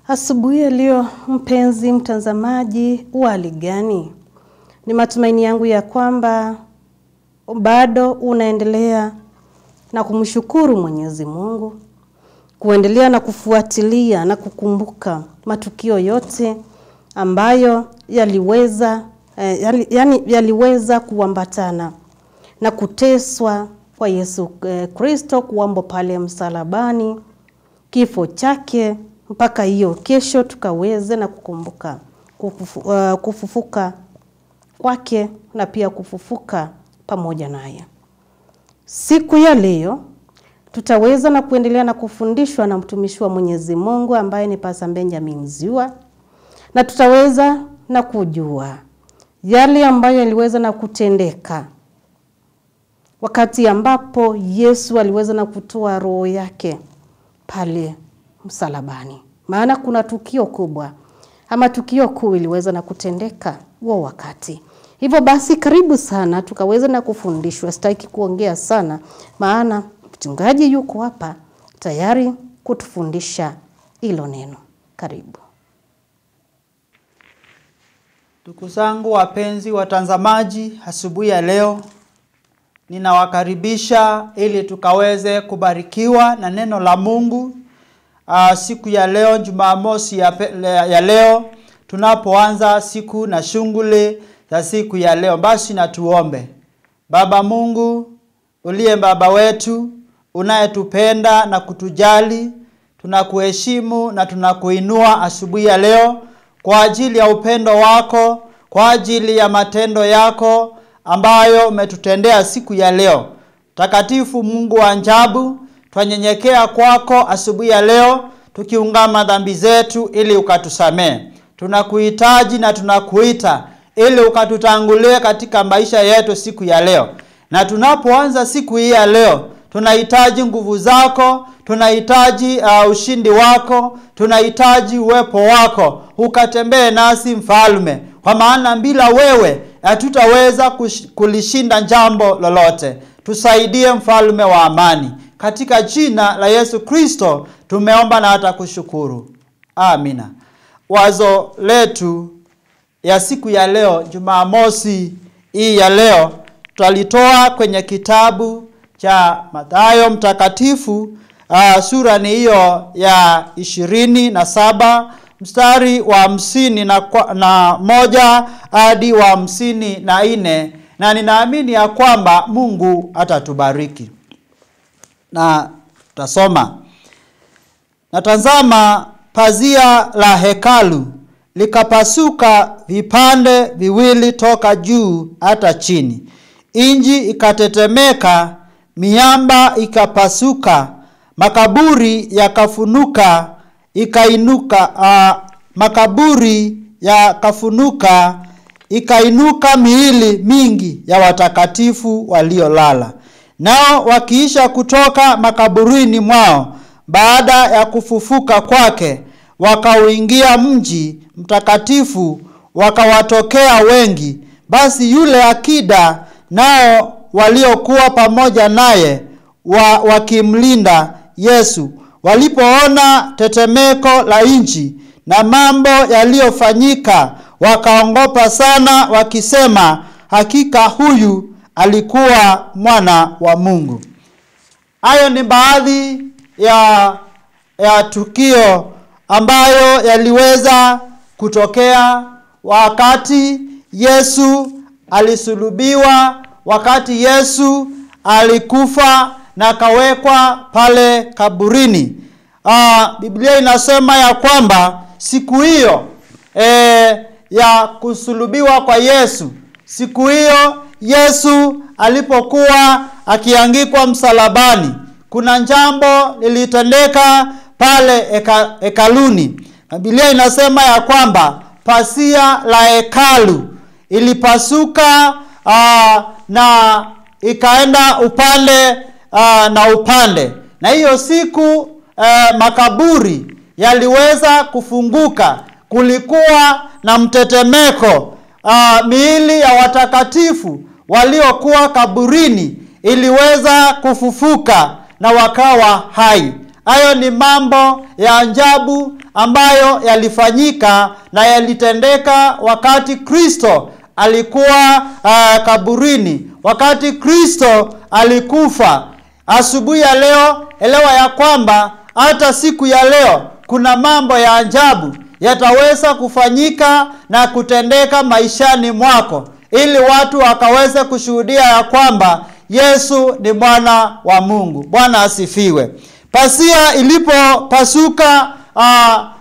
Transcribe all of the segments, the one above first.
Asubuhi ya leo mpenzi mtazamaji, hali gani? Ni matumaini yangu ya kwamba bado unaendelea na kumshukuru Mwenyezi Mungu, kuendelea na kufuatilia na kukumbuka matukio yote ambayo yaliweza kuambatana na kuteswa kwa Yesu Kristo, kuambo pale msalabani, kifo chake mpaka hiyo kesho tukaweze na kukumbuka kufufuka kwake na pia kufufuka pamoja naye. Siku ya leo tutaweza na kuendelea na kufundishwa na mtumishi wa Mwenyezi Mungu ambaye ni Pastor Benjamin Ziwa, na tutaweza na kujua yale ambayo yaliweza na kutendeka wakati ambapo Yesu aliweza na kutoa roho yake pale msalabani. Maana kuna tukio kubwa ama tukio kuu iliweza na kutendeka huo wakati. Hivyo basi karibu sana tukaweza na kufundishwa. Sitaki kuongea sana maana mchungaji yuko hapa tayari kutufundisha hilo neno. Karibu. Ndugu zangu wapenzi watazamaji, asubuhi ya leo ninawakaribisha ili tukaweze kubarikiwa na neno la Mungu. Siku ya leo, Jumamosi ya leo, tunapoanza siku na shughuli za siku ya leo, basi na tuombe. Baba Mungu, uliye baba wetu, unayetupenda na kutujali, tunakuheshimu na tunakuinua asubuhi ya leo kwa ajili ya upendo wako, kwa ajili ya matendo yako ambayo umetutendea siku ya leo. Takatifu Mungu wa ajabu, twanyenyekea kwako asubuhi ya leo tukiungama dhambi zetu ili ukatusamee. Tunakuhitaji na tunakuita ili ukatutangulie katika maisha yetu siku ya leo. Na tunapoanza siku hii ya leo, tunahitaji nguvu zako, tunahitaji ushindi wako, tunahitaji uwepo wako. Ukatembee nasi mfalme, kwa maana bila wewe hatutaweza kulishinda jambo lolote. Tusaidie mfalme wa amani. Katika jina la Yesu Kristo tumeomba na hata kushukuru. Amina. Wazo letu ya siku ya leo, Jumamosi hii ya leo, tutalitoa kwenye kitabu cha Mathayo mtakatifu, sura ni hiyo ya 27, mstari wa 51 hadi wa 54, na ninaamini ya kwamba Mungu atatubariki. Na tutasoma. Na tazama, pazia la hekalu likapasuka vipande viwili toka juu hata chini. Inji ikatetemeka, miamba ikapasuka, makaburi yakafunuka, ikainuka miili mingi ya watakatifu waliolala. Nao wakiisha kutoka makaburini mwao baada ya kufufuka kwake, wakauingia mji mtakatifu, wakawatokea wengi. Basi yule akida nao waliokuwa pamoja naye wakimlinda Yesu, walipoona tetemeko la nchi na mambo yaliyofanyika, wakaogopa sana, wakisema, hakika huyu alikuwa mwana wa Mungu. Hayo ni baadhi ya tukio ambayo yaliweza kutokea wakati Yesu alisulubiwa, wakati Yesu alikufa na kawekwa pale kaburini. Biblia inasema ya kwamba siku hiyo ya kusulubiwa kwa Yesu, siku hiyo Yesu alipokuwa akiangikwa msalabani, kuna jambo lilitendeka pale hekaluni. Biblia inasema ya kwamba pasia la hekalu ilipasuka na ikaenda upande na upande. Na hiyo siku makaburi yaliweza kufunguka. Kulikuwa na mtetemeko. Miili ya watakatifu waliokuwa kaburini iliweza kufufuka na wakawa hai. Hayo ni mambo ya ajabu ambayo yalifanyika na yalitendeka wakati Kristo alikuwa kaburini, wakati Kristo alikufa. Asubuhi ya leo, elewa ya kwamba hata siku ya leo kuna mambo ya ajabu yataweza kufanyika na kutendeka maishani mwako, ili watu wakaweze kushuhudia ya kwamba Yesu ni mwana wa Mungu. Bwana asifiwe. Pasia ilipopasuka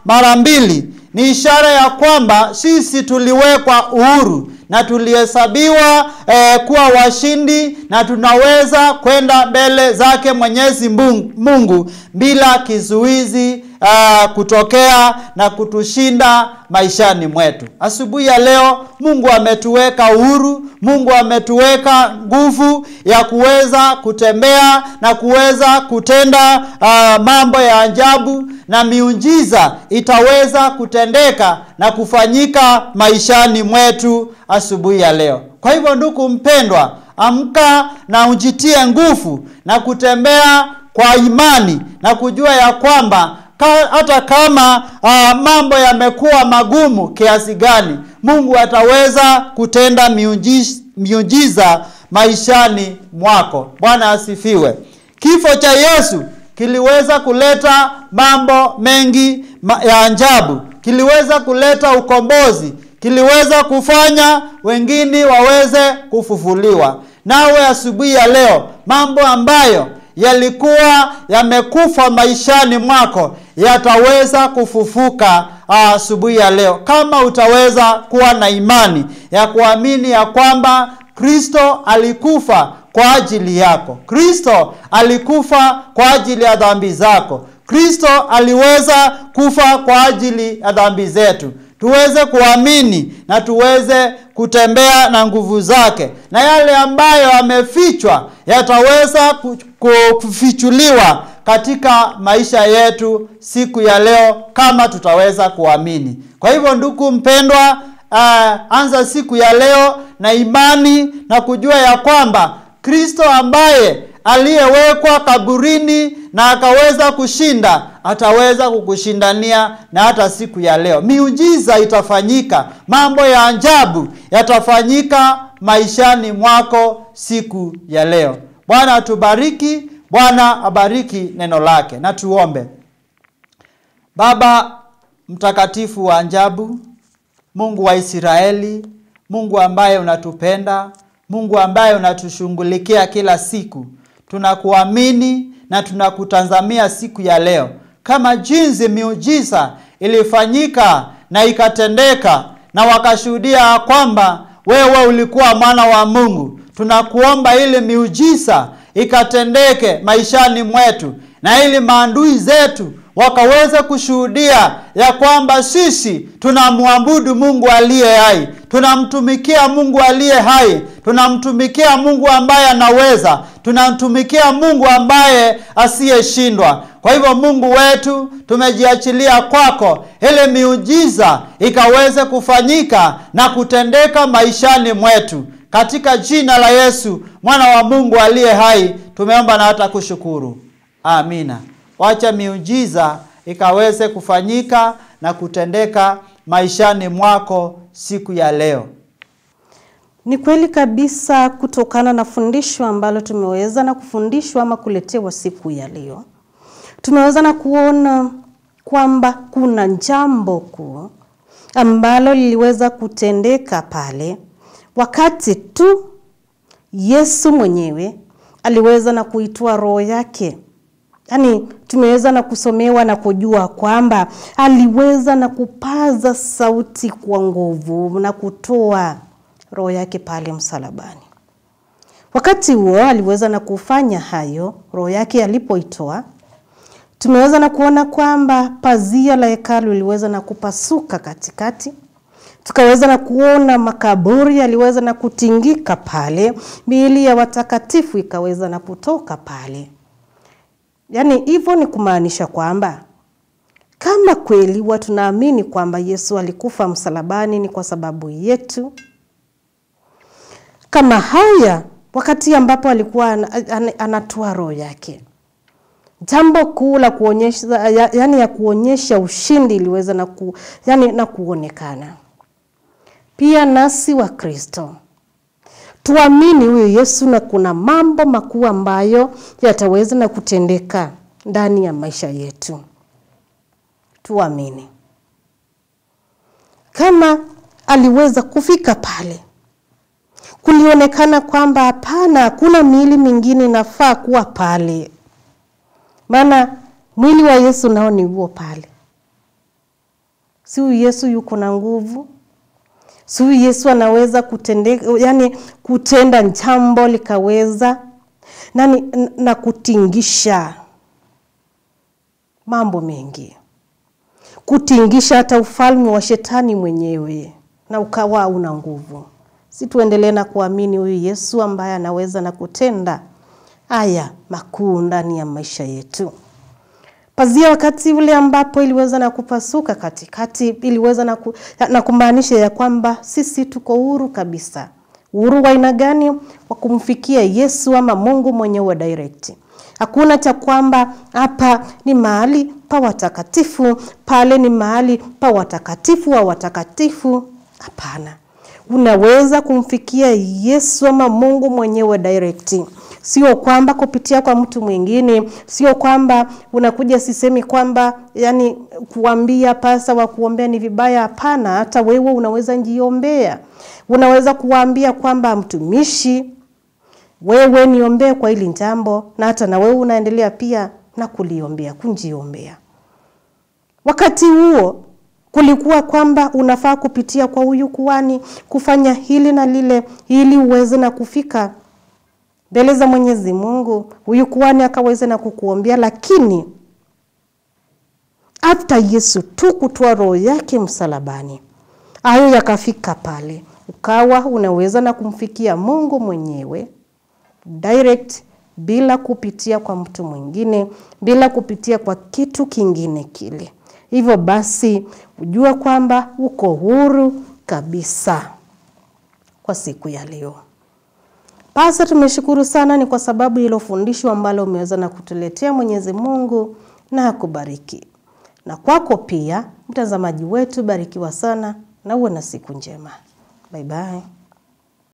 mara mbili ni ishara ya kwamba sisi tuliwekwa uhuru na tulihesabiwa kuwa washindi, na tunaweza kwenda mbele zake Mwenyezi Mungu bila kizuizi kutokea na kutushinda maishani mwetu. Asubuhi ya leo Mungu ametuweka uhuru, Mungu ametuweka nguvu ya kuweza kutembea na kuweza kutenda mambo ya ajabu, na miujiza itaweza kutendeka na kufanyika maishani mwetu asubuhi ya leo. Kwa hivyo ndugu mpendwa, amka na ujitie nguvu na kutembea kwa imani na kujua ya kwamba hata kama mambo yamekuwa magumu kiasi gani, Mungu ataweza kutenda miujiza maishani mwako. Bwana asifiwe. Kifo cha Yesu kiliweza kuleta mambo mengi ya ajabu. Kiliweza kuleta ukombozi, kiliweza kufanya wengine waweze kufufuliwa. Nawe asubuhi ya leo, mambo ambayo yalikuwa yamekufa maishani mwako yataweza kufufuka asubuhi ya leo, kama utaweza kuwa na imani ya kuamini ya kwamba Kristo alikufa kwa ajili yako. Kristo alikufa kwa ajili ya dhambi zako. Kristo aliweza kufa kwa ajili ya dhambi zetu. Tuweze kuamini na tuweze kutembea na nguvu zake, na yale ambayo yamefichwa yataweza kufichuliwa katika maisha yetu siku ya leo, kama tutaweza kuamini. Kwa hivyo ndugu mpendwa, anza siku ya leo na imani na kujua ya kwamba Kristo ambaye aliyewekwa kaburini na akaweza kushinda, ataweza kukushindania na hata siku ya leo. Miujiza itafanyika, mambo ya ajabu yatafanyika maishani mwako siku ya leo. Bwana atubariki, Bwana abariki neno lake. Na tuombe. Baba mtakatifu wa ajabu, Mungu wa Israeli, Mungu ambaye unatupenda, Mungu ambaye unatushughulikia kila siku, tunakuamini na tunakutazamia siku ya leo. Kama jinsi miujiza ilifanyika na ikatendeka na wakashuhudia kwamba wewe ulikuwa mwana wa Mungu, tunakuomba ili miujiza ikatendeke maishani mwetu, na ili maadui zetu wakaweza kushuhudia ya kwamba sisi tunamwabudu Mungu aliye hai, tunamtumikia Mungu aliye hai, tunamtumikia Mungu ambaye anaweza, tunamtumikia Mungu ambaye asiyeshindwa. Kwa hivyo Mungu wetu, tumejiachilia kwako ili miujiza ikaweze kufanyika na kutendeka maishani mwetu. Katika jina la Yesu, mwana wa Mungu aliye hai, tumeomba na hata kushukuru. Amina. Wacha miujiza ikaweze kufanyika na kutendeka maishani mwako siku ya leo. Ni kweli kabisa, kutokana na fundisho ambalo tumeweza na kufundishwa ama kuletewa siku ya leo, tumeweza na kuona kwamba kuna jambo kuu ambalo liliweza kutendeka pale wakati tu Yesu mwenyewe aliweza na kuitoa roho yake. Yaani tumeweza na kusomewa na kujua kwamba aliweza na kupaza sauti kwa nguvu na kutoa roho yake pale msalabani. Wakati huo aliweza na kufanya hayo, roho yake alipoitoa, tumeweza na kuona kwamba pazia la hekalu liweza na kupasuka katikati. Tukaweza na kuona makaburi yaliweza na kutingika pale, miili ya watakatifu ikaweza na kutoka pale. Yaani hivyo ni kumaanisha kwamba kama kweli watu naamini kwamba Yesu alikufa msalabani ni kwa sababu yetu, kama haya wakati ambapo alikuwa anatoa roho yake, Jambo kuu la kuonyesha ya kuonyesha ushindi iliweza na kuonekana. Pia nasi wa Kristo tuamini huyu Yesu, na kuna mambo makuu ambayo yataweza na kutendeka ndani ya maisha yetu. Tuamini. Kama aliweza kufika pale, kulionekana kwamba hapana, hakuna miili mingine inafaa kuwa pale. Maana mwili wa Yesu nao ni huo pale. Si huyu Yesu yuko na nguvu. Si huyu Yesu anaweza kutenda jambo likaweza na kutingisha mambo mengi. Kutingisha hata ufalme wa shetani mwenyewe na ukawa una nguvu. Si tuendelee na kuamini huyu Yesu ambaye anaweza na kutenda haya makuu ndani ya maisha yetu. Pazia wakati ule ambapo iliweza na kupasuka katikati, iliweza na kumaanisha ya kwamba sisi tuko huru kabisa. Uhuru wa aina gani? Wa kumfikia Yesu ama Mungu mwenyewe direct. Hakuna cha kwamba hapa ni mahali pa watakatifu, pale ni mahali pa watakatifu wa watakatifu. Hapana. Unaweza kumfikia Yesu ama Mungu mwenyewe direct. Sio kwamba kupitia kwa mtu mwingine, sio kwamba unakuja sisemi kwamba kuambia pasa wa kuombea ni vibaya. Hapana, hata wewe unaweza njiombea. Unaweza kuambia kwamba mtumishi, wewe niombee kwa hili jambo, na hata na wewe unaendelea pia na kuliombea, kunjiombea. Wakati huo kulikuwa kwamba unafaa kupitia kwa huyu kuhani kufanya hili na lile ili uweze na kufika mbele za Mwenyezi Mungu. Huyu kuhani akaweza na kukuombea, lakini hata Yesu tu kutoa roho yake msalabani, hayo yakafika pale. Ukawa unaweza na kumfikia Mungu mwenyewe direct, bila kupitia kwa mtu mwingine, bila kupitia kwa kitu kingine kile. Hivyo basi ujua kwamba uko huru kabisa kwa siku ya leo. Pasa tumeshukuru sana, ni kwa sababu hilo fundisho ambalo umeweza na kutuletea. Mwenyezi Mungu na akubariki. Na kwako pia mtazamaji wetu, barikiwa sana na uwe na siku njema. Bye bye.